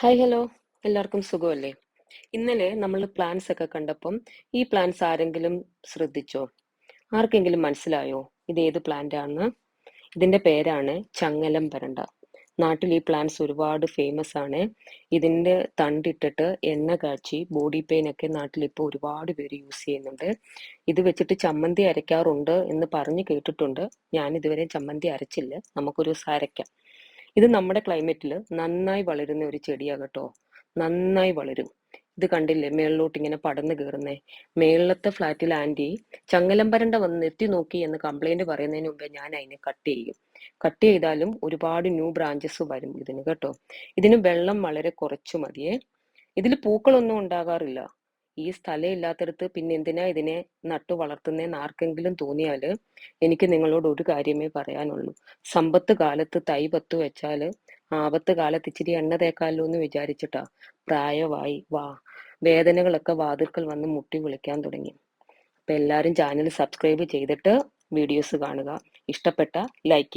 Hi hello, എല്ലാവർക്കും സുഖമല്ലേ? ഇന്നലെ നമ്മൾ പ്ലാൻസ് ഒക്കെ കണ്ടപ്പം ഈ പ്ലാൻസ് ആരെങ്കിലും ശ്രദ്ധിച്ചോ? ആർക്കെങ്കിലും മനസ്സിലായോ ഇത് ഏത് പ്ലാന്റ് ആണെന്ന്? ഇതിന്റെ പേരാണ് ചങ്ങലം പരണ്ട. നാട്ടിൽ ഈ പ്ലാന്റ്സ് ഒരുപാട് ഫേമസ് ആണ്. ഇതിന്റെ തണ്ടിട്ടിട്ട് എണ്ണ കാച്ചി ബോഡി പെയിൻ ഒക്കെ നാട്ടിൽ ഇപ്പോൾ ഒരുപാട് പേര് യൂസ് ചെയ്യുന്നുണ്ട്. ഇത് വെച്ചിട്ട് ചമ്മന്തി അരയ്ക്കാറുണ്ട് എന്ന് പറഞ്ഞ് കേട്ടിട്ടുണ്ട്. ഞാൻ ഇതുവരെ ചമ്മന്തി അരച്ചില്ല. നമുക്കൊരു ദിവസം അരയ്ക്കാം. ഇത് നമ്മുടെ ക്ലൈമറ്റിൽ നന്നായി വളരുന്ന ഒരു ചെടിയാ കേട്ടോ. നന്നായി വളരും. ഇത് കണ്ടില്ലേ മേളിലോട്ട് ഇങ്ങനെ പടർന്ന് കയറുന്നേ. മേളിലത്തെ ഫ്ലാറ്റിൽ ആന്റി ചങ്ങലം പരണ്ട വന്ന് എത്തി നോക്കി എന്ന് കംപ്ലൈന്റ് പറയുന്നതിന് മുമ്പേ ഞാൻ അതിനെ കട്ട് ചെയ്യും. കട്ട് ചെയ്താലും ഒരുപാട് ന്യൂ ബ്രാഞ്ചസ് വരും ഇതിന് കേട്ടോ. ഇതിന് വെള്ളം വളരെ കുറച്ചു മതിയേ. ഇതിൽ പൂക്കളൊന്നും ഉണ്ടാകാറില്ല. ഈ സ്ഥലം ഇല്ലാത്തടത്ത് പിന്നെ എന്തിനാ ഇതിനെ നട്ടു വളർത്തുന്നതെന്ന് ആർക്കെങ്കിലും തോന്നിയാല് എനിക്ക് നിങ്ങളോട് ഒരു കാര്യമേ പറയാനുള്ളൂ. സമ്പത്ത് കാലത്ത് തൈ പത്ത് വെച്ചാല് ആപത്ത് കാലത്ത് ഇച്ചിരി എണ്ണ തേക്കാലോ എന്ന് വിചാരിച്ചിട്ടാ. പ്രായമായി വേദനകളൊക്കെ വാതിൽക്കൽ വന്ന് മുട്ടി വിളിക്കാൻ തുടങ്ങി. അപ്പൊ എല്ലാരും ചാനൽ സബ്സ്ക്രൈബ് ചെയ്തിട്ട് വീഡിയോസ് കാണുക. ഇഷ്ടപ്പെട്ട ലൈക്ക് ചെയ്യുക.